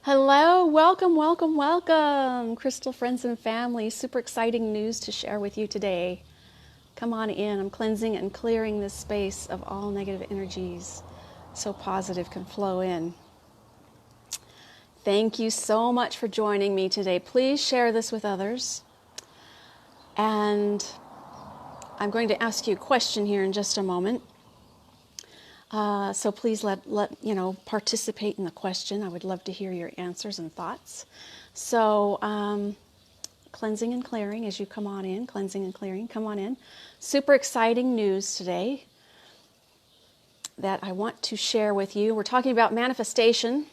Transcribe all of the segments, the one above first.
Hello, welcome, welcome, welcome, Crystal friends and family. Super exciting news to share with you today. Come on in. I'm cleansing and clearing this space of all negative energies so positive can flow in. Thank you so much for joining me today. Please share this with others. And I'm going to ask you a question here in just a moment. So please let participate in the question. I would love to hear your answers and thoughts. So cleansing and clearing as you come on in, cleansing and clearing, come on in. Super exciting news today that I want to share with you. We're talking about manifestation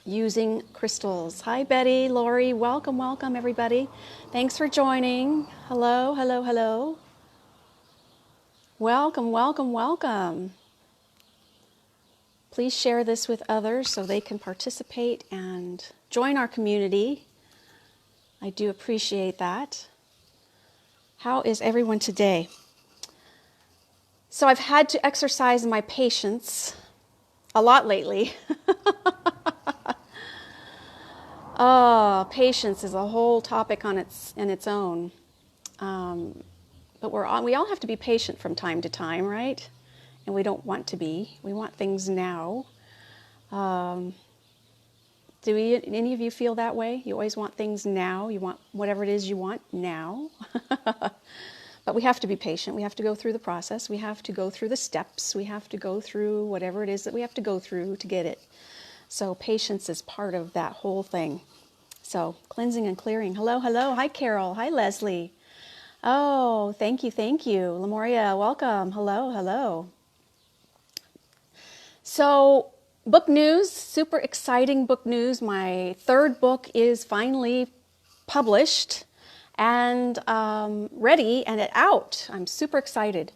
using crystals. Hi Betty, Lori, welcome, welcome everybody. Thanks for joining. Hello, hello, hello. Welcome, welcome, welcome. Please share this with others so they can participate and join our community. I do appreciate that. How is everyone today? So I've had to exercise my patience a lot lately. Oh, patience is a whole topic in its own. But we all have to be patient from time to time, right? And we don't want to be. We want things now. Do any of you feel that way? You always want things now. You want whatever it is you want now. But we have to be patient. We have to go through the process. We have to go through the steps. We have to go through whatever it is that we have to go through to get it. So patience is part of that whole thing. So cleansing and clearing. Hello, hello. Hi, Carol. Hi, Leslie. Oh, thank you, thank you. Lemuria, welcome. Hello, hello. So book news, super exciting book news. My third book is finally published and ready and out. I'm super excited.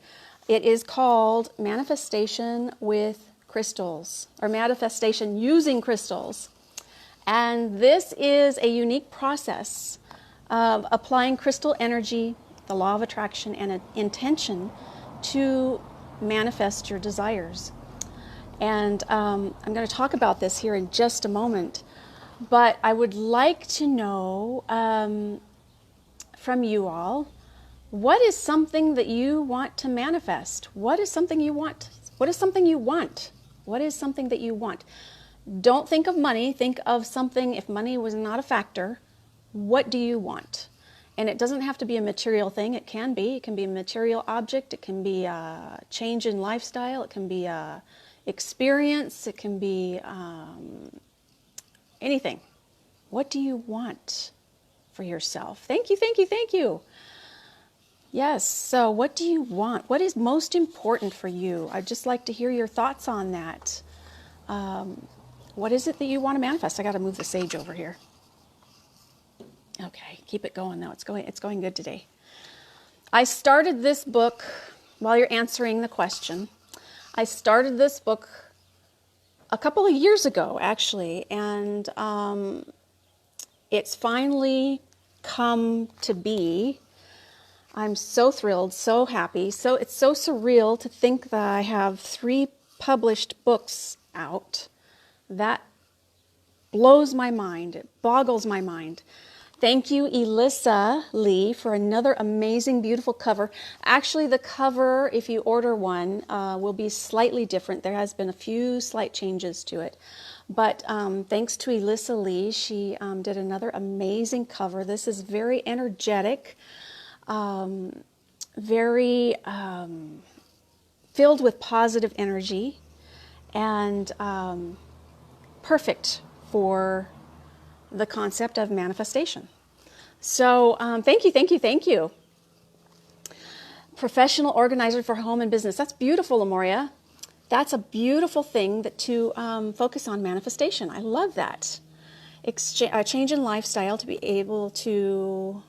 It is called Manifestation with Crystals, or Manifestation Using Crystals. And this is a unique process of applying crystal energy, the law of attraction, and an intention to manifest your desires. And I'm going to talk about this here in just a moment. But I would like to know from you all, what is something that you want to manifest? What is something you want? What is something you want? What is something that you want? Don't think of money. Think of something, if money was not a factor, what do you want? And it doesn't have to be a material thing. It can be. It can be a material object. It can be a change in lifestyle. It can be a experience. It can be anything. What do you want for yourself? Thank you, thank you, thank you. Yes, so what do you want? What is most important for you? I'd just like to hear your thoughts on that. What is it that you want to manifest? I got to move the sage over here. Okay, keep it going though. It's going good today. I started this book while you're answering the question. I started this book a couple of years ago, actually, and it's finally come to be. I'm so thrilled, so happy. So it's so surreal to think that I have 3 published books out. That blows my mind. It boggles my mind. Thank you, Elissa Lee, for another amazing, beautiful cover. Actually, the cover, if you order one, will be slightly different. There has been a few slight changes to it. But thanks to Elissa Lee, she did another amazing cover. This is very energetic, very filled with positive energy, and perfect for the concept of manifestation. So thank you, thank you, thank you. Professional organizer for home and business. That's beautiful, Lemuria. That's a beautiful thing to focus on manifestation. I love that. Change in lifestyle to be able to,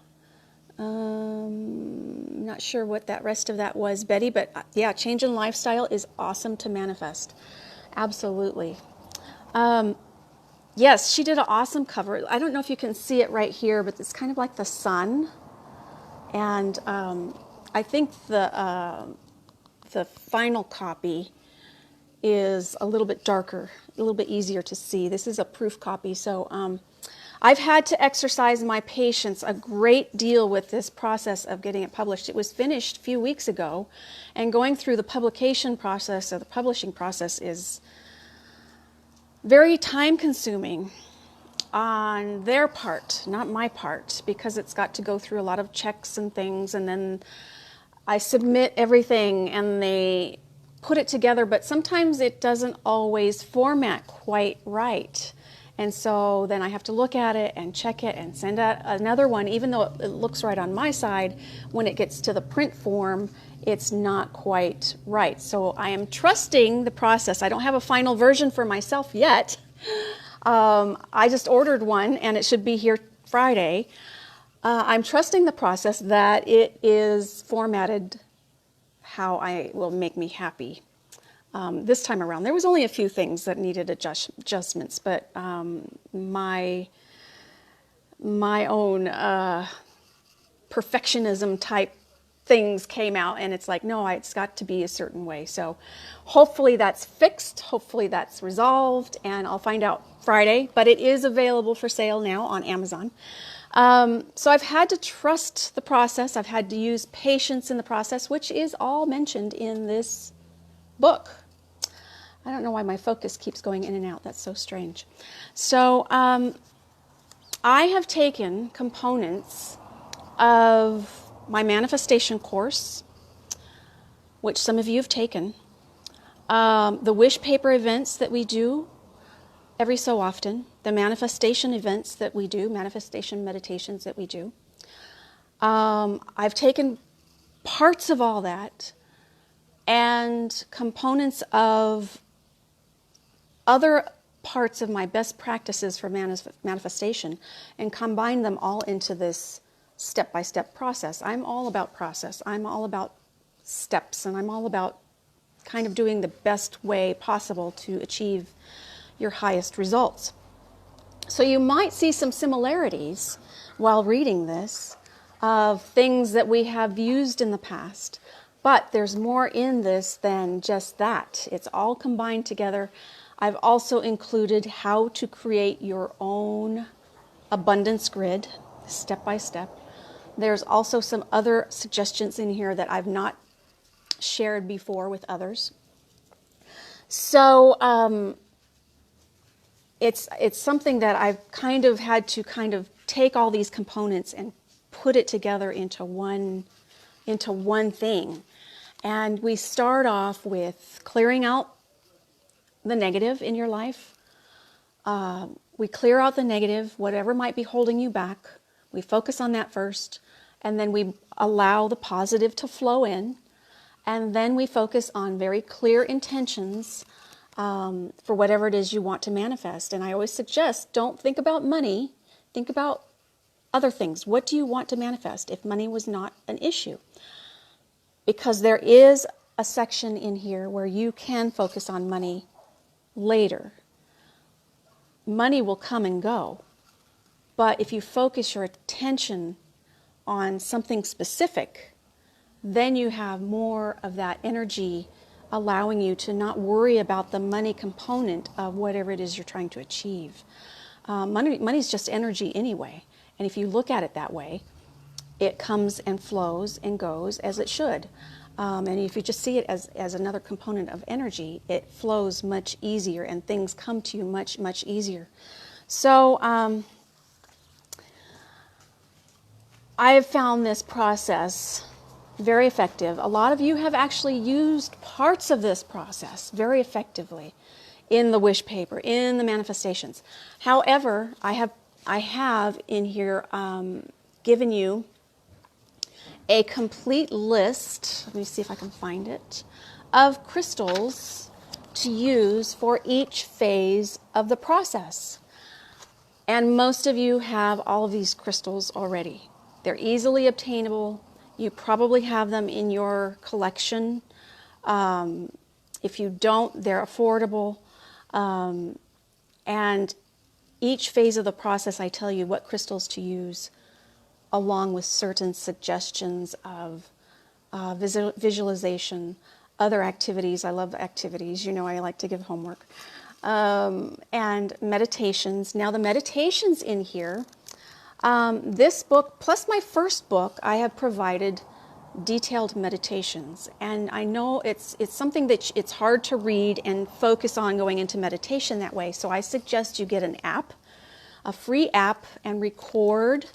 I'm not sure what that rest of that was, Betty, but yeah, change in lifestyle is awesome to manifest. Absolutely. Yes, she did an awesome cover. I don't know if you can see it right here, but it's kind of like the sun. And I think the final copy is a little bit darker, a little bit easier to see. This is a proof copy, so I've had to exercise my patience a great deal with this process of getting it published. It was finished a few weeks ago, and going through the publication process or the publishing process is very time-consuming on their part, not my part, because it's got to go through a lot of checks and things, and then I submit everything and they put it together, but sometimes it doesn't always format quite right. And so then I have to look at it and check it and send out another one, even though it looks right on my side. When it gets to the print form, it's not quite right. So I am trusting the process. I don't have a final version for myself yet. I just ordered one and it should be here Friday. I'm trusting the process that it is formatted how I will make me happy. This time around, there was only a few things that needed adjustments, but my own perfectionism type things came out, and it's like, no, it's got to be a certain way. So hopefully that's fixed, hopefully that's resolved, and I'll find out Friday, but it is available for sale now on Amazon. So I've had to trust the process. I've had to use patience in the process, which is all mentioned in this book. I don't know why my focus keeps going in and out. That's so strange. So I have taken components of my manifestation course, which some of you have taken, the wish paper events that we do every so often, the manifestation events that we do, manifestation meditations that we do. I've taken parts of all that and components of other parts of my best practices for manifestation and combine them all into this step-by-step process. I'm all about process. I'm all about steps, and I'm all about kind of doing the best way possible to achieve your highest results. So you might see some similarities while reading this of things that we have used in the past, but there's more in this than just that. It's all combined together. I've also included how to create your own abundance grid, step by step. There's also some other suggestions in here that I've not shared before with others. So it's something that I've kind of had to kind of take all these components and put it together into one thing. And we start off with clearing out the negative in your life. We clear out the negative, whatever might be holding you back. We focus on that first, and then we allow the positive to flow in, and then we focus on very clear intentions for whatever it is you want to manifest. And I always suggest, don't think about money, think about other things. What do you want to manifest if money was not an issue? Because there is a section in here where you can focus on money later. Money will come and go, but if you focus your attention on something specific, then you have more of that energy allowing you to not worry about the money component of whatever it is you're trying to achieve. Money is just energy anyway, and if you look at it that way, it comes and flows and goes as it should. And if you just see it as another component of energy, it flows much easier and things come to you much, much easier. So I have found this process very effective. A lot of you have actually used parts of this process very effectively in the wish paper, in the manifestations. However, I have in here given you a complete list, let me see if I can find it, of crystals to use for each phase of the process. And most of you have all of these crystals already. They're easily obtainable. You probably have them in your collection. If you don't, they're affordable. And each phase of the process, I tell you what crystals to use, along with certain suggestions of visualization, other activities. I love activities. You know, I like to give homework. And meditations. Now the meditations in here, this book, plus my first book, I have provided detailed meditations. And I know it's something that it's hard to read and focus on going into meditation that way. So I suggest you get an app, a free app, and record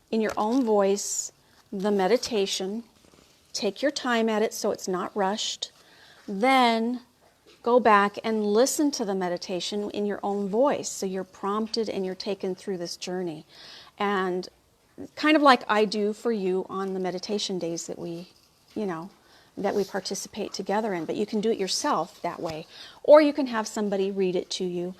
in your own voice the meditation. Take your time at it so it's not rushed. Then go back and listen to the meditation in your own voice so you're prompted and you're taken through this journey. And kind of like I do for you on the meditation days that we participate together in. But you can do it yourself that way. Or you can have somebody read it to you.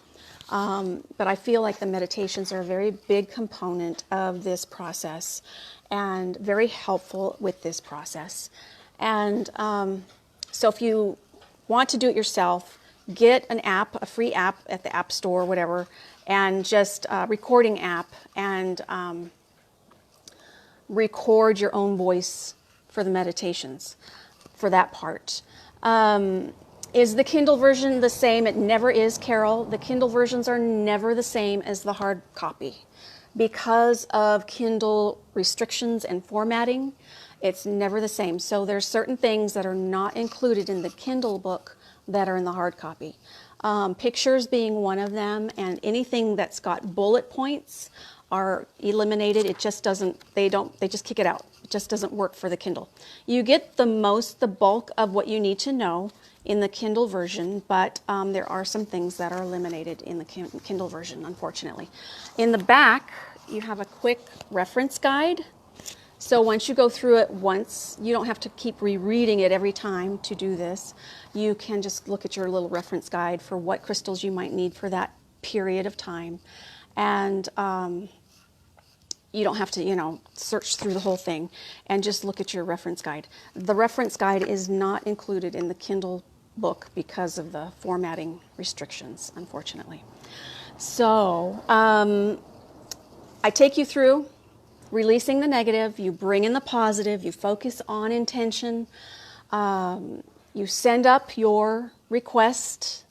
But I feel like the meditations are a very big component of this process and very helpful with this process. And so if you want to do it yourself, get an app, a free app at the App Store, whatever, and just a recording app, and record your own voice for the meditations, for that part. Is the Kindle version the same? It never is, Carol. The Kindle versions are never the same as the hard copy. Because of Kindle restrictions and formatting, it's never the same. So there's certain things that are not included in the Kindle book that are in the hard copy. Pictures being one of them, and anything that's got bullet points are eliminated. It just doesn't, they just kick it out. It just doesn't work for the Kindle. You get the bulk of what you need to know in the Kindle version, but there are some things that are eliminated in the Kindle version, unfortunately. In the back, you have a quick reference guide. So once you go through it once, you don't have to keep rereading it every time to do this. You can just look at your little reference guide for what crystals you might need for that period of time. And you don't have to, search through the whole thing, and just look at your reference guide. The reference guide is not included in the Kindle book because of the formatting restrictions, unfortunately. So I take you through releasing the negative, you bring in the positive, you focus on intention, you send up your request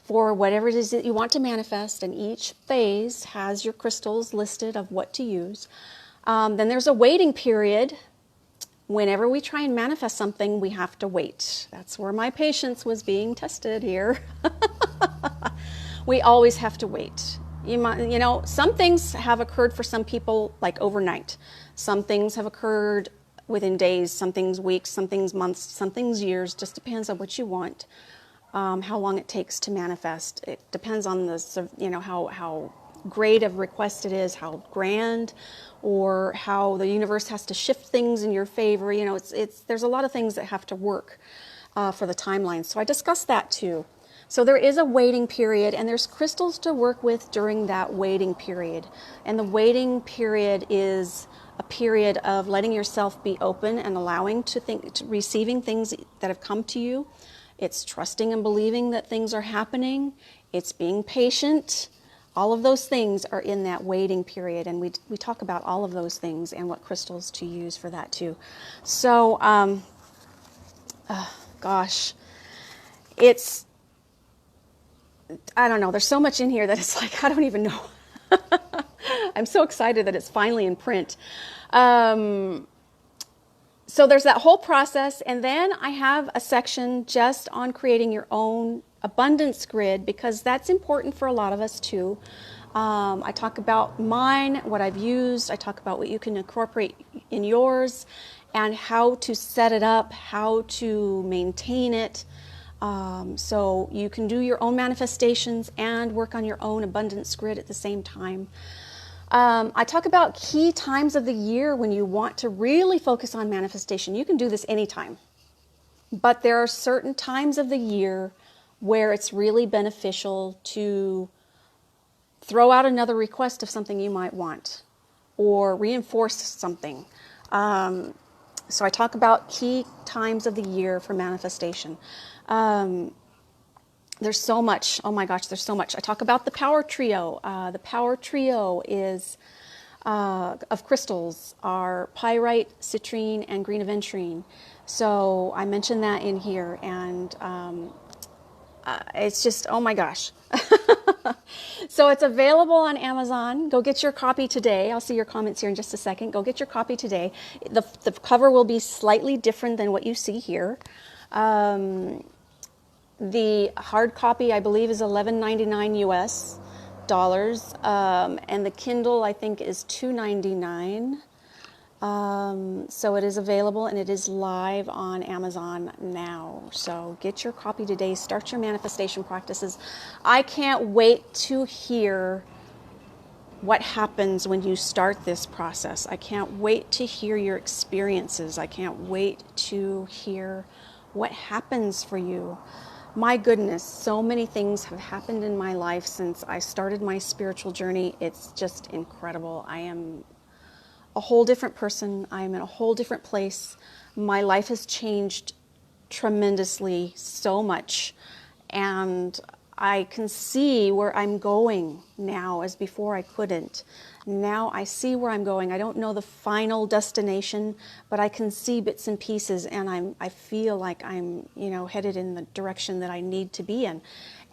for whatever it is that you want to manifest, and each phase has your crystals listed of what to use. Then there's a waiting period. Whenever we try and manifest something, we have to wait. That's where my patience was being tested here. We always have to wait. Some things have occurred for some people like overnight. Some things have occurred within days, some things weeks, some things months, some things years. Just depends on what you want, how long it takes to manifest. It depends on the, how great of a request it is, how grand, or how the universe has to shift things in your favor. There's a lot of things that have to work for the timeline. So I discussed that too. So there is a waiting period, and there's crystals to work with during that waiting period. And the waiting period is a period of letting yourself be open and allowing receiving things that have come to you. It's trusting and believing that things are happening. It's being patient. All of those things are in that waiting period, and we talk about all of those things and what crystals to use for that too. So, I don't know, there's so much in here that it's like, I don't even know. I'm so excited that it's finally in print. So there's that whole process, and then I have a section just on creating your own abundance grid, because that's important for a lot of us too. I talk about mine, what I've used. I talk about what you can incorporate in yours, and how to set it up, how to maintain it. So you can do your own manifestations and work on your own abundance grid at the same time. I talk about key times of the year when you want to really focus on manifestation. You can do this anytime, but there are certain times of the year where it's really beneficial to throw out another request of something you might want, or reinforce something. So I talk about key times of the year for manifestation. There's so much. Oh my gosh, there's so much. I talk about the power trio. The power trio is of crystals are pyrite, citrine, and green aventurine. So I mentioned that in here, and it's just, oh my gosh. So it's available on Amazon. Go get your copy today. I'll see your comments here in just a second. Go get your copy today. The cover will be slightly different than what you see here. The hard copy, I believe, is $11.99 US dollars, and the Kindle, I think, is $2.99. So it is available and it is live on Amazon now. So get your copy today. Start your manifestation practices. I can't wait to hear what happens when you start this process. I can't wait to hear your experiences. I can't wait to hear what happens for you. My goodness, so many things have happened in my life since I started my spiritual journey. It's just incredible. I am a whole different person. I'm in a whole different place. My life has changed tremendously, so much. And I can see where I'm going now, as before I couldn't. Now I see where I'm going. I don't know the final destination, but I can see bits and pieces, and I feel like I'm, headed in the direction that I need to be in.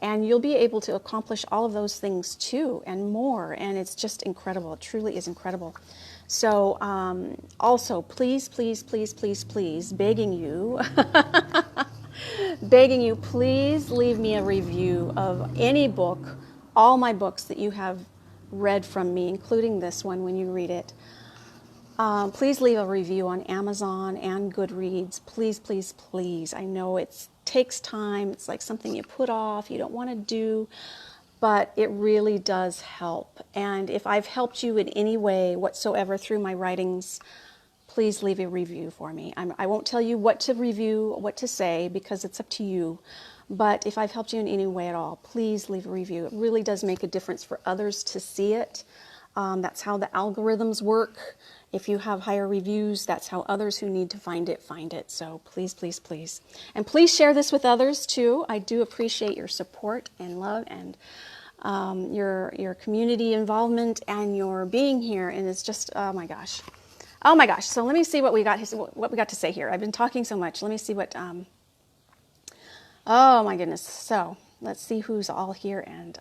And you'll be able to accomplish all of those things too, and more. And it's just incredible. It truly is incredible. So also, please, please, please, please, please, begging you, please leave me a review of any book, all my books that you have read from me, including this one when you read it. Please leave a review on Amazon and Goodreads. Please, please, please. I know it takes time. It's like something you put off, you don't want to do, but it really does help. And if I've helped you in any way whatsoever through my writings, please leave a review for me. I won't tell you what to review, what to say, because it's up to you. But if I've helped you in any way at all, please leave a review. It really does make a difference for others to see it. That's how the algorithms work. If you have higher reviews, that's how others who need to find it, find it. So please, please, please. And please share this with others too. I do appreciate your support and love and your community involvement and your being here. And it's just, oh my gosh. Oh my gosh. So let me see what we got to say here. I've been talking so much. Let me see what, oh my goodness. So let's see who's all here. And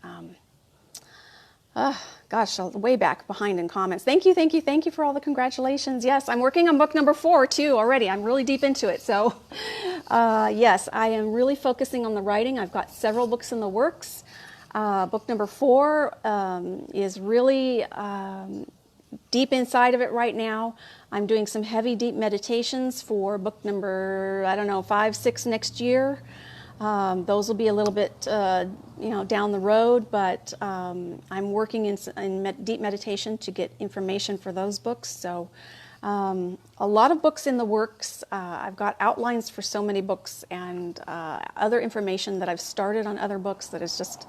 gosh, way back behind in comments. Thank you for all the congratulations. Yes, I'm working on book number 4 too already. I'm really deep into it. So yes, I am really focusing on the writing. I've got several books in the works. Book number 4 is really deep inside of it right now. I'm doing some heavy, deep meditations for book number, 5, 6 next year. Those will be a little bit, down the road, but I'm working in deep meditation to get information for those books. So a lot of books in the works. I've got outlines for so many books and other information that I've started on other books that is just,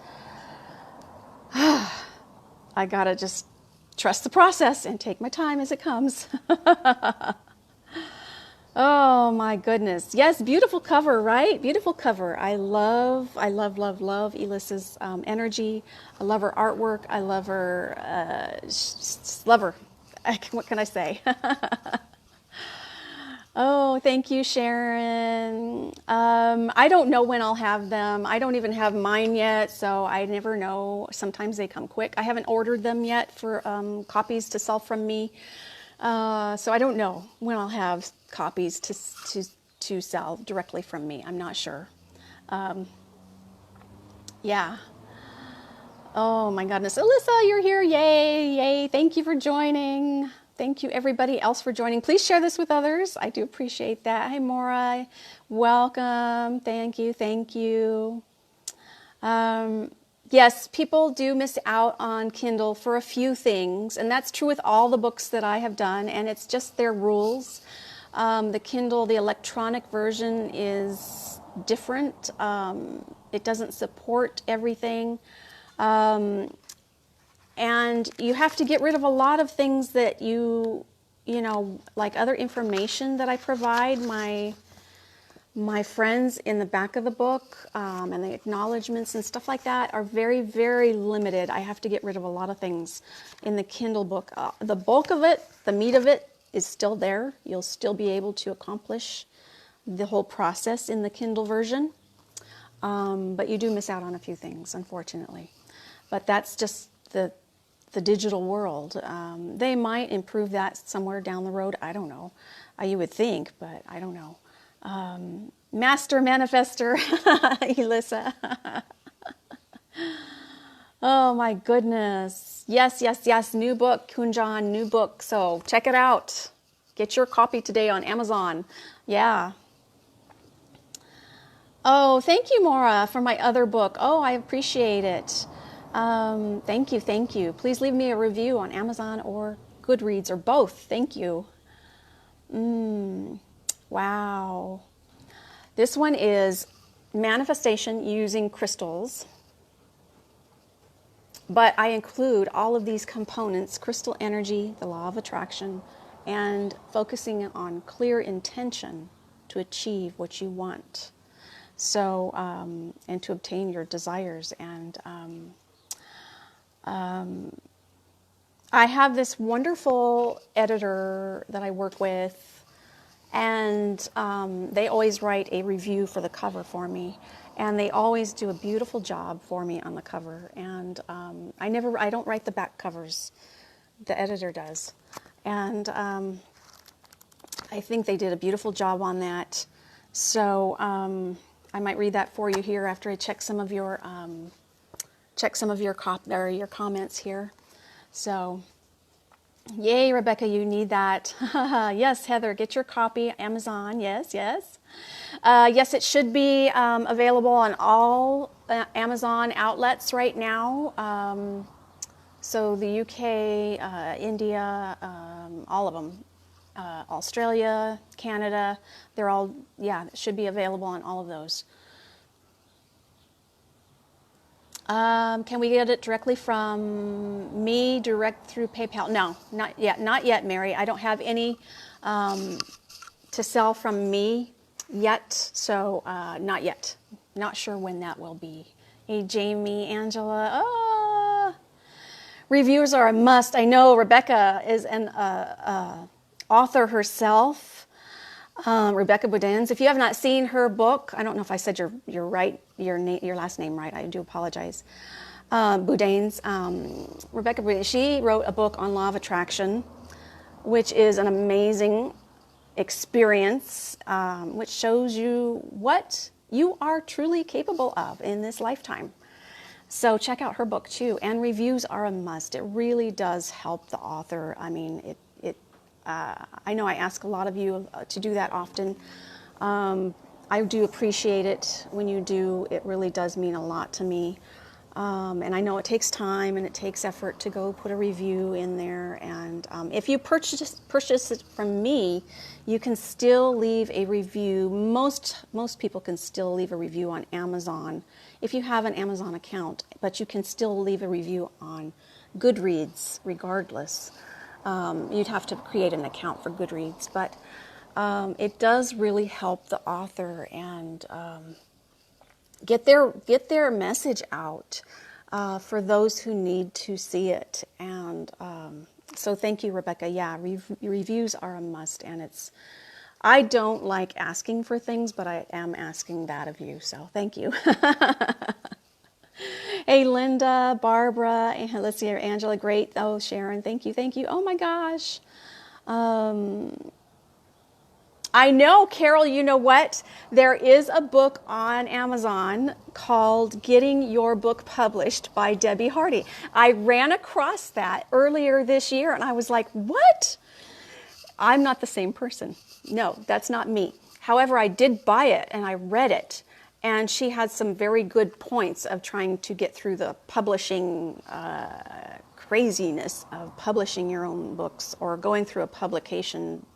I gotta just trust the process and take my time as it comes. Oh my goodness. Yes, beautiful cover, right? Beautiful cover. I love Elissa's energy. I love her artwork. I love her, love her. What can I say? Oh, thank you, Sharon. I don't know when I'll have them. I don't even have mine yet, so I never know. Sometimes they come quick. I haven't ordered them yet for copies to sell from me. So I don't know when I'll have copies to sell directly from me. I'm not sure. Yeah. Oh my goodness. Alyssa, you're here. Yay, yay. Thank you for joining. Thank you everybody else for joining. Please share this with others. I do appreciate that. Hi, Maura. Welcome. Thank you. Yes, people do miss out on Kindle for a few things, and that's true with all the books that I have done, and it's just their rules. The Kindle, the electronic version, is different. It doesn't support everything. And you have to get rid of a lot of things that like other information that I provide, my My friends in the back of the book and the acknowledgments and stuff like that are very, very limited. I have to get rid of a lot of things in the Kindle book. The bulk of it, the meat of it, is still there. You'll still be able to accomplish the whole process in the Kindle version. But you do miss out on a few things, unfortunately. But that's just the digital world. They might improve that somewhere down the road. I don't know. You would think, but I don't know. Master Manifester, Elissa. Oh my goodness. Yes, yes, yes. New book, Kunjan, new book. So check it out. Get your copy today on Amazon. Yeah. Oh, thank you, Maura, for my other book. Oh, I appreciate it. Thank you, thank you. Please leave me a review on Amazon or Goodreads or both. Thank you. Wow. This one is manifestation using crystals. But I include all of these components, crystal energy, the law of attraction, and focusing on clear intention to achieve what you want. So, and to obtain your desires. And I have this wonderful editor that I work with, and they always write a review for the cover for me, and they always do a beautiful job for me on the cover. And I don't write the back covers, the editor does, and I think they did a beautiful job on that. So I might read that for you here after I check some of your your comments here. So. Yay, Rebecca, you need that. Yes, Heather, get your copy. Amazon, yes, yes. Yes, it should be available on all Amazon outlets right now. So the UK, India, all of them. Australia, Canada, they're all, yeah, it should be available on all of those. Can we get it directly from me, direct through PayPal? No, not yet, Mary. I don't have any to sell from me yet, so not yet. Not sure when that will be. Hey, Jamie, Angela, reviews are a must. I know Rebecca is an author herself. Rebecca Boudens. If you have not seen her book, I don't know if I said your last name right. I do apologize. Boudens. Rebecca Boudens. She wrote a book on law of attraction, which is an amazing experience, which shows you what you are truly capable of in this lifetime. So check out her book too. And reviews are a must. It really does help the author. I mean, I know I ask a lot of you to do that often. I do appreciate it when you do. It really does mean a lot to me. And I know it takes time and it takes effort to go put a review in there. And if you purchase it from me, you can still leave a review. Most people can still leave a review on Amazon if you have an Amazon account, but you can still leave a review on Goodreads regardless. You'd have to create an account for Goodreads, but it does really help the author and get their message out for those who need to see it. And so thank you, Rebecca. Yeah, reviews are a must, and I don't like asking for things, but I am asking that of you, so thank you. Hey, Linda, Barbara, and let's see here, Angela, great. Oh, Sharon, thank you, thank you. Oh my gosh. I know, Carol, you know what? There is a book on Amazon called Getting Your Book Published by Debbie Hardy. I ran across that earlier this year and I was like, what? I'm not the same person. No, that's not me. However, I did buy it and I read it. And she had some very good points of trying to get through the publishing craziness of publishing your own books or going through a publication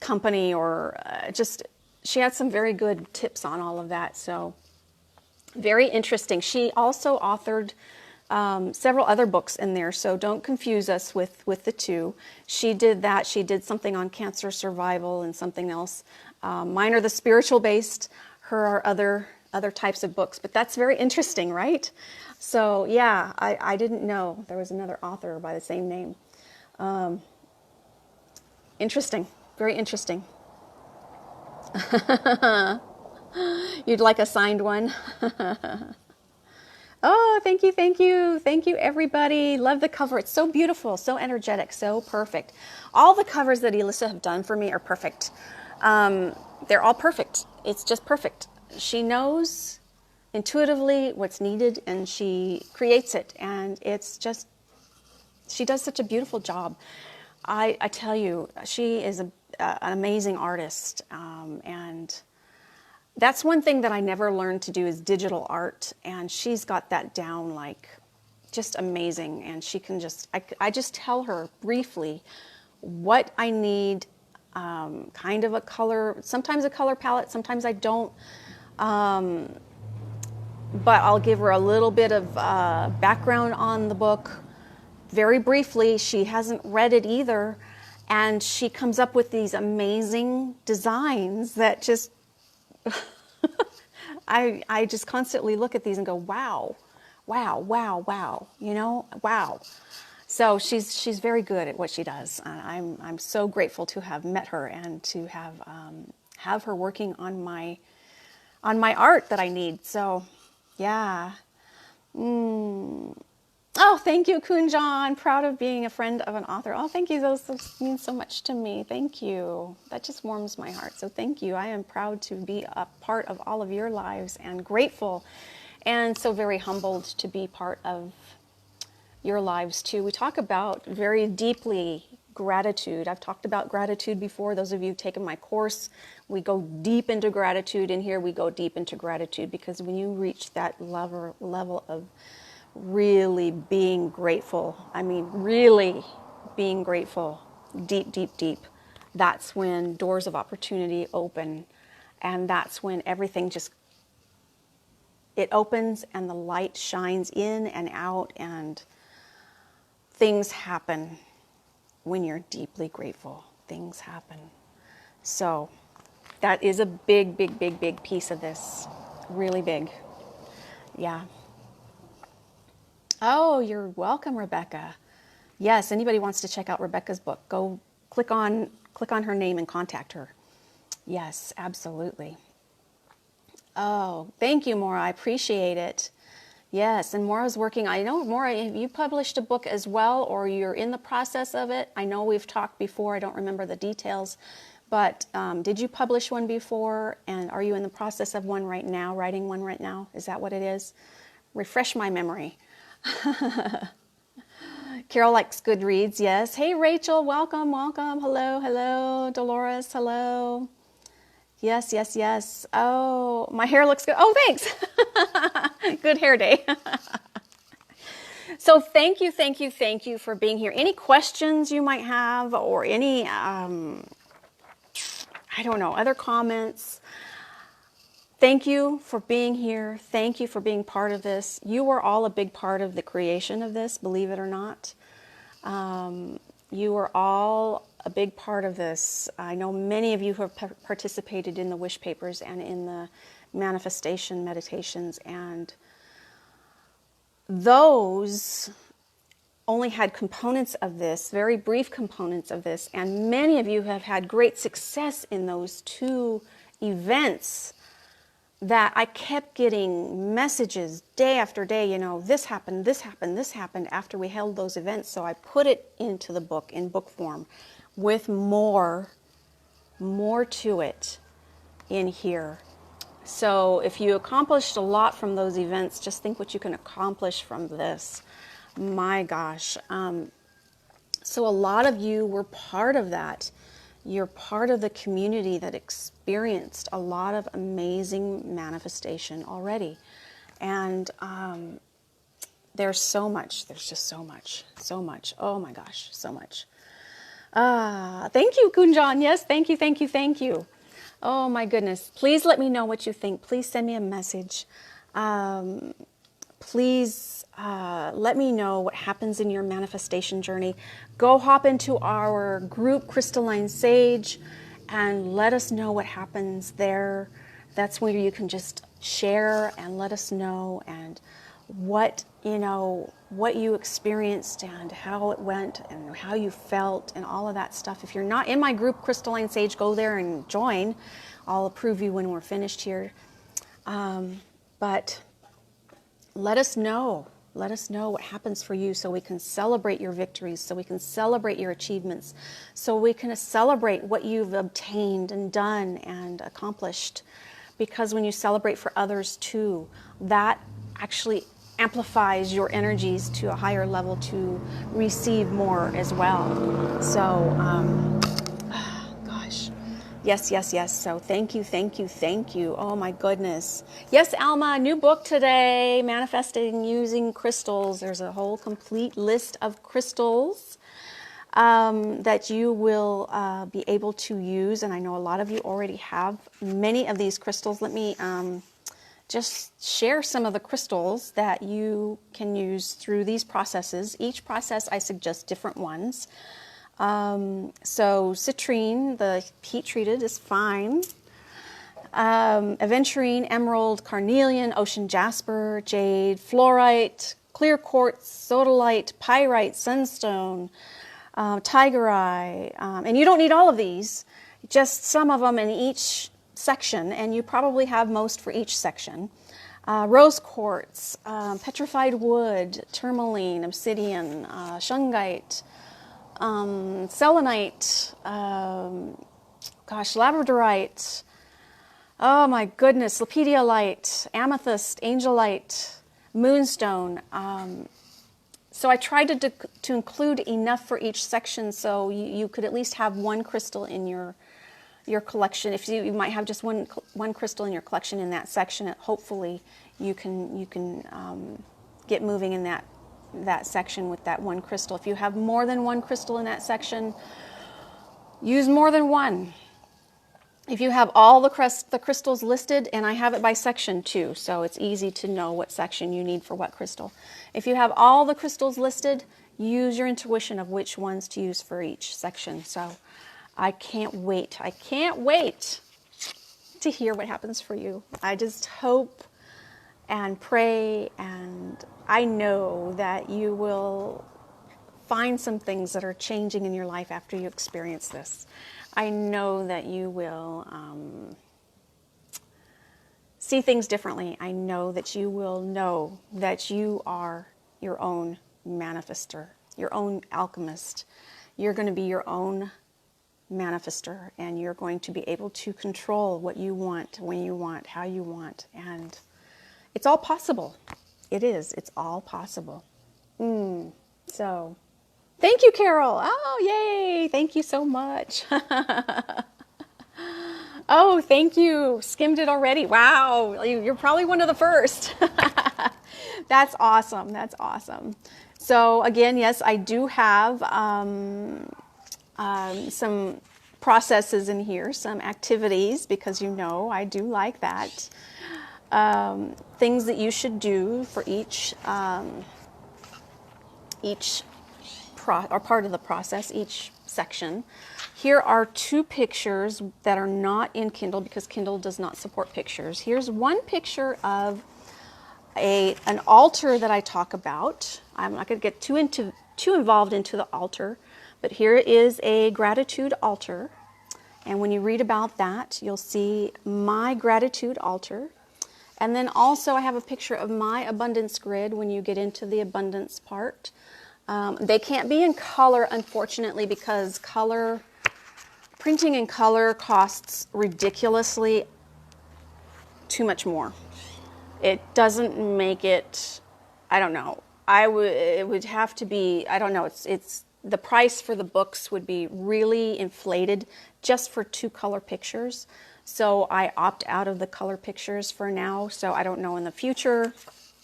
company or she had some very good tips on all of that. So very interesting. She also authored several other books in there, so don't confuse us with the two. She did that. She did something on cancer survival and something else. Mine are the spiritual based. Her are other types of books, but that's very interesting, right? So yeah, I didn't know there was another author by the same name. Interesting, very interesting. You'd like a signed one? Oh, thank you, thank you, thank you, everybody. Love the cover. It's so beautiful, so energetic, so perfect. All the covers that Elissa have done for me are perfect. They're all perfect. It's just perfect. She knows intuitively what's needed, and she creates it, and it's just, she does such a beautiful job. I tell you, she is an amazing artist, and that's one thing that I never learned to do is digital art, and she's got that down like just amazing. And she can just, I just tell her briefly what I need, kind of a color, sometimes a color palette, sometimes I don't, but I'll give her a little bit of background on the book very briefly. She hasn't read it either, and she comes up with these amazing designs that just I just constantly look at these and go, wow, wow, wow, wow, you know, wow. So she's very good at what she does. I'm so grateful to have met her and to have her working on my art that I need. So yeah. Oh, thank you, Kunjan. Proud of being a friend of an author. Oh, thank you. Those mean so much to me. Thank you. That just warms my heart. So thank you. I am proud to be a part of all of your lives and grateful and so very humbled to be part of your lives too. We talk about very deeply gratitude. I've talked about gratitude before. Those of you who've taken my course, we go deep into gratitude. In here, we go deep into gratitude because when you reach that level of really being grateful, I mean really being grateful, deep, deep, deep, that's when doors of opportunity open, and that's when everything just, it opens and the light shines in and out, and things happen when you're deeply grateful. Things happen. So that is a big, big, big, big piece of this. Really big. Yeah. Oh, you're welcome, Rebecca. Yes, anybody wants to check out Rebecca's book, go click on her name and contact her. Yes, absolutely. Oh, thank you, Maura. I appreciate it. Yes, and Maura's working. I know, Maura, have you published a book as well, or you're in the process of it? I know we've talked before. I don't remember the details, but did you publish one before, and are you in the process of one right now, writing one right now? Is that what it is? Refresh my memory. Carol likes Goodreads, yes. Hey, Rachel, welcome, welcome. Hello, hello. Dolores, hello. Yes, yes, yes. Oh, my hair looks good. Oh, thanks. Good hair day. So thank you, thank you, thank you for being here. Any questions you might have, or any, I don't know, other comments? Thank you for being here. Thank you for being part of this. You are all a big part of the creation of this, believe it or not. You are all a big part of this. I know many of you who have participated in the wish papers and in the manifestation meditations, and those only had components of this, very brief components of this, and many of you have had great success in those two events that I kept getting messages day after day, you know, this happened, this happened, this happened after we held those events. So I put it into the book in book form with more to it in here. So if you accomplished a lot from those events, just think what you can accomplish from this. My gosh. So a lot of you were part of that. You're part of the community that experienced a lot of amazing manifestation already. And there's so much. There's just so much. So much. Oh my gosh, so much. Thank you, Kunjan. Yes, thank you, thank you, thank you. Oh my goodness. Please let me know what you think. Please send me a message. Please let me know what happens in your manifestation journey. Go hop into our group, Crystalline Sage, and let us know what happens there. That's where you can just share and let us know, and what what you experienced and how it went and how you felt and all of that stuff. If you're not in my group, Crystalline Sage, go there and join. I'll approve you when we're finished here. But let us know. Let us know what happens for you, so we can celebrate your victories, so we can celebrate your achievements, so we can celebrate what you've obtained and done and accomplished. Because when you celebrate for others too, that actually amplifies your energies to a higher level to receive more as well. So, gosh. Yes, yes, yes. So thank you, thank you, thank you. Oh my goodness. Yes, Alma, new book today, Manifesting Using Crystals. There's a whole complete list of crystals that you will be able to use. And I know a lot of you already have many of these crystals. Let me just share some of the crystals that you can use through these processes. Each process, I suggest different ones. So citrine, the heat treated, is fine. Aventurine, emerald, carnelian, ocean jasper, jade, fluorite, clear quartz, sodalite, pyrite, sunstone, tiger eye. And you don't need all of these, just some of them in each section, and you probably have most for each section. Rose quartz, petrified wood, tourmaline, obsidian, shungite, selenite, labradorite, oh my goodness, lepidolite, amethyst, angelite, moonstone. So I tried to include enough for each section, so you could at least have one crystal in your collection. If you might have just one crystal in your collection in that section, hopefully you can get moving in that section with that one crystal. If you have more than one crystal in that section, use more than one. If you have all the crystals listed, and I have it by section too, so it's easy to know what section you need for what crystal. If you have all the crystals listed, use your intuition of which ones to use for each section. So I can't wait. I can't wait to hear what happens for you. I just hope and pray, and I know that you will find some things that are changing in your life after you experience this. I know that you will see things differently. I know that you will know that you are your own manifester, your own alchemist. You're going to be your own manifester, and you're going to be able to control what you want, when you want, how you want, and it's all possible. It is. It's all possible. So, thank you, Carol. Oh, yay. Thank you so much. Oh, thank you. Skimmed it already. Wow. You're probably one of the first. That's awesome. That's awesome. So, again, yes, I do have some processes in here, some activities, because I do like that. Things that you should do for each part of the process, each section. Here are two pictures that are not in Kindle because Kindle does not support pictures. Here's one picture of an altar that I talk about. I'm not going to get too involved into the altar, but here is a gratitude altar. And when you read about that, you'll see my gratitude altar. And then also I have a picture of my abundance grid when you get into the abundance part. They can't be in color, unfortunately, because printing in color costs ridiculously too much more. It doesn't make it, I don't know. It would have to be, I don't know, it's the price for the books would be really inflated just for 2 color pictures. So I opt out of the color pictures for now. So I don't know in the future,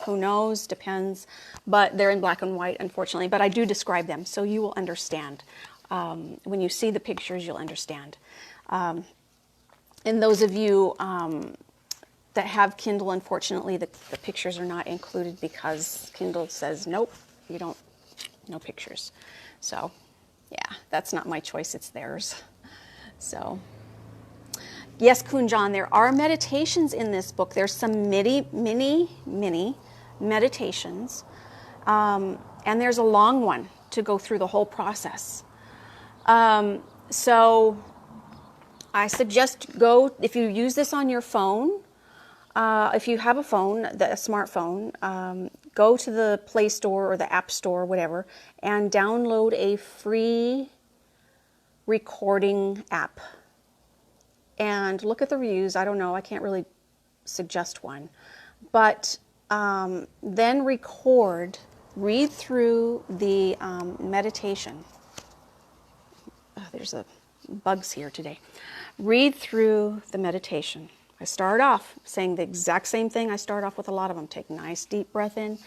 who knows, depends. But they're in black and white, unfortunately. But I do describe them, so you will understand. When you see the pictures, you'll understand. And those of you that that have Kindle, unfortunately, the pictures are not included because Kindle says, nope, you don't, no pictures. So, yeah, that's not my choice, it's theirs. So, yes, Kunjan, there are meditations in this book. There's some mini meditations, and there's a long one to go through the whole process. So I suggest if you use this on your phone, if you have a phone, a smartphone, go to the Play Store or the App Store, whatever, and download a free recording app. And look at the reviews. I don't know, I can't really suggest one. But then read through the meditation. Oh, there's bugs here today. Read through the meditation. I start off saying the exact same thing I start off with a lot of them. Take a nice deep breath in,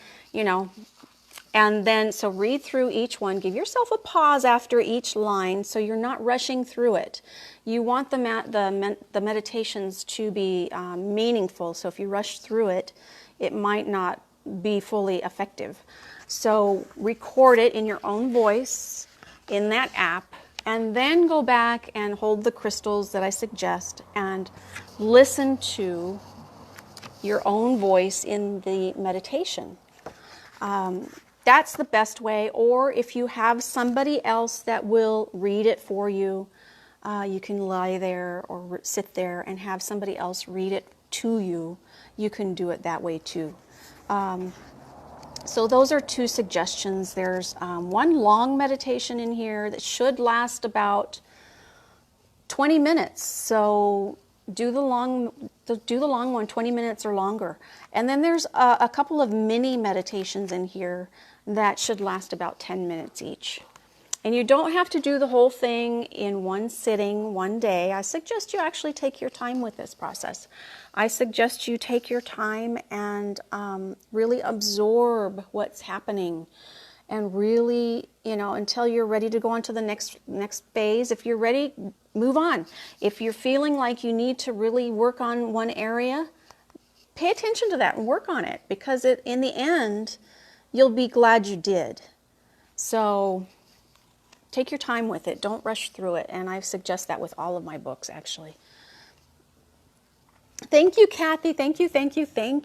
and then so read through each one. Give yourself a pause after each line so you're not rushing through it. You want the meditations to be meaningful. So if you rush through it, it might not be fully effective. So record it in your own voice in that app, and then go back and hold the crystals that I suggest and listen to your own voice in the meditation. That's the best way. Or if you have somebody else that will read it for you, you can lie there or sit there and have somebody else read it to you. You can do it that way too. So those are two suggestions. There's one long meditation in here that should last about 20 minutes. So do the long one, 20 minutes or longer. And then there's a couple of mini meditations in here that should last about 10 minutes each. And you don't have to do the whole thing in one sitting, one day. I suggest you actually take your time with this process. I suggest you take your time and really absorb what's happening, and really, until you're ready to go on to the next phase. If you're ready, move on. If you're feeling like you need to really work on one area, pay attention to that and work on it, because in the end, you'll be glad you did. So take your time with it. Don't rush through it. And I suggest that with all of my books, actually. Thank you, Kathy. Thank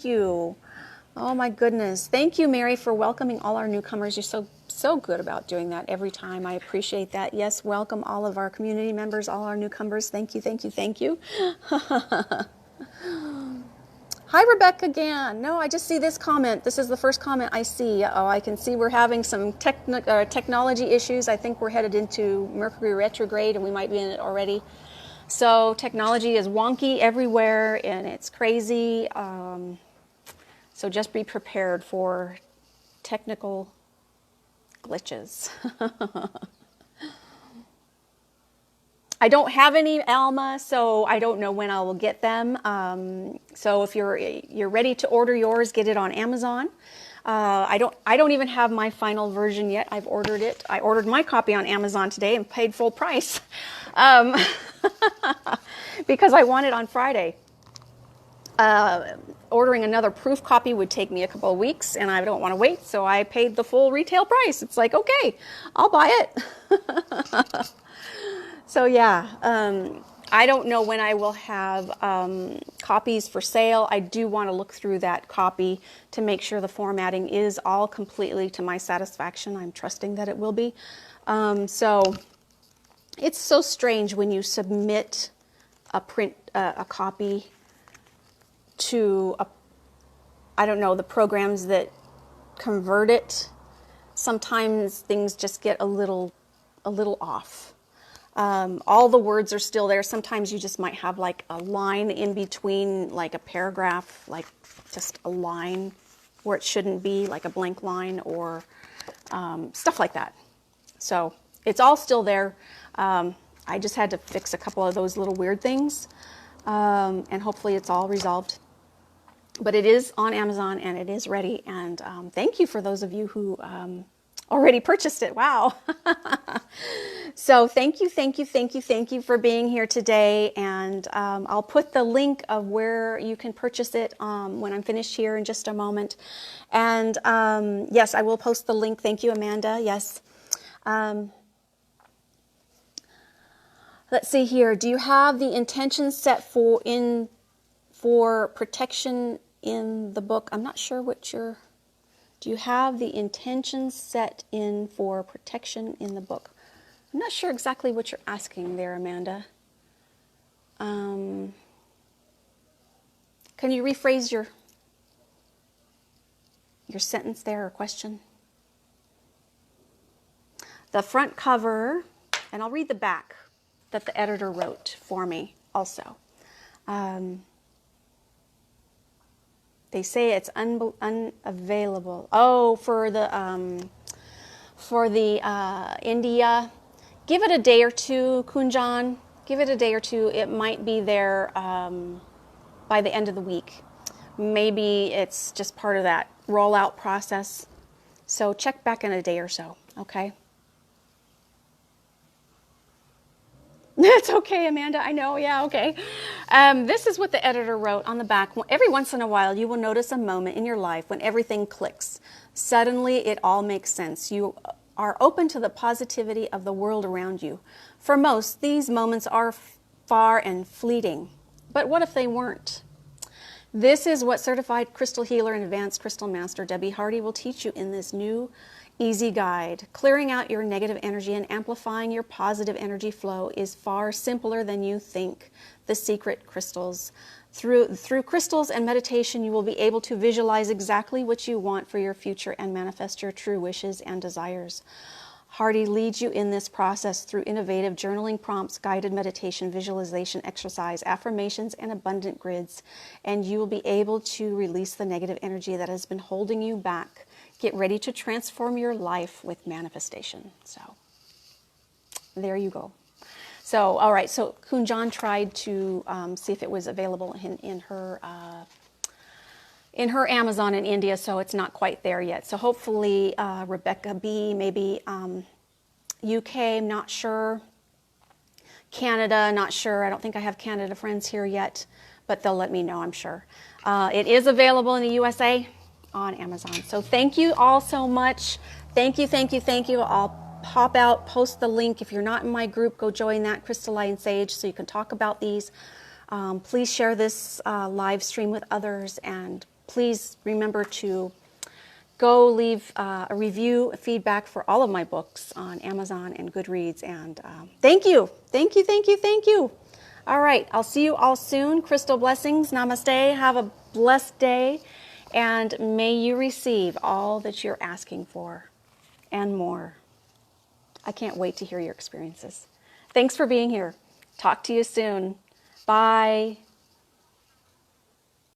you. Oh, my goodness. Thank you, Mary, for welcoming all our newcomers. You're so good about doing that every time. I appreciate that. Yes, welcome all of our community members, all our newcomers. Thank you. Hi, Rebecca again. No, I just see this comment. This is the first comment I see. Oh, I can see we're having some technology issues. I think we're headed into Mercury retrograde, and we might be in it already. So technology is wonky everywhere, and it's crazy. So just be prepared for technical glitches. I don't have any, Alma, so I don't know when I will get them. So if you're ready to order yours, get it on Amazon. I don't even have my final version yet. I've ordered it. I ordered my copy on Amazon today and paid full price because I want it on Friday. Ordering another proof copy would take me a couple of weeks, and I don't want to wait, so I paid the full retail price. It's like, okay, I'll buy it. So yeah, I don't know when I will have copies for sale. I do want to look through that copy to make sure the formatting is all completely to my satisfaction. I'm trusting that it will be. So it's so strange when you submit a copy to I don't know, the programs that convert it. Sometimes things just get a little off. All the words are still there. Sometimes you just might have like a line in between, like a paragraph, like just a line where it shouldn't be, like a blank line, or stuff like that. So it's all still there. I just had to fix a couple of those little weird things, and hopefully it's all resolved. But it is on Amazon and it is ready. And thank you for those of you who already purchased it. Wow. So thank you, thank you, thank you, thank you for being here today. And I'll put the link of where you can purchase it when I'm finished here in just a moment. And yes, I will post the link. Thank you, Amanda. Yes. Um, let's see here. Do you have the intentions set for protection in the book? I'm not sure what your... Do you have the intentions set in for protection in the book? I'm not sure exactly what you're asking there, Amanda. Can you rephrase your sentence there or question? The front cover, and I'll read the back that the editor wrote for me also. They say it's unavailable. Oh, for the India. Give it a day or two, Kunjan. Give it a day or two. It might be there by the end of the week. Maybe it's just part of that rollout process. So check back in a day or so, okay? That's okay, Amanda. I know. Yeah, okay. This is what the editor wrote on the back. Every once in a while, you will notice a moment in your life when everything clicks. Suddenly, it all makes sense. You are open to the positivity of the world around you. For most, these moments are far and fleeting. But what if they weren't? This is what Certified Crystal Healer and Advanced Crystal Master Debbie Hardy will teach you in this new easy guide. Clearing out your negative energy and amplifying your positive energy flow is far simpler than you think. The secret crystals. Through crystals and meditation, you will be able to visualize exactly what you want for your future and manifest your true wishes and desires. Hardy leads you in this process through innovative journaling prompts, guided meditation, visualization exercise, affirmations, and abundant grids. And you will be able to release the negative energy that has been holding you back. Get ready to transform your life with manifestation. So, there you go. So, all right. So, Kunjan tried to see if it was available in her Amazon in India, so it's not quite there yet. So hopefully Rebecca B, maybe UK, I'm not sure. Canada, not sure. I don't think I have Canada friends here yet, but they'll let me know, I'm sure. It is available in the USA on Amazon. So thank you all so much. Thank you, thank you, thank you. I'll pop out, post the link. If you're not in my group, go join that, Crystalline Sage, so you can talk about these. Please share this live stream with others, and please remember to go leave a review, a feedback for all of my books on Amazon and Goodreads. And thank you, thank you, thank you, thank you. All right, I'll see you all soon. Crystal blessings, namaste. Have a blessed day, and may you receive all that you're asking for and more. I can't wait to hear your experiences. Thanks for being here. Talk to you soon. Bye.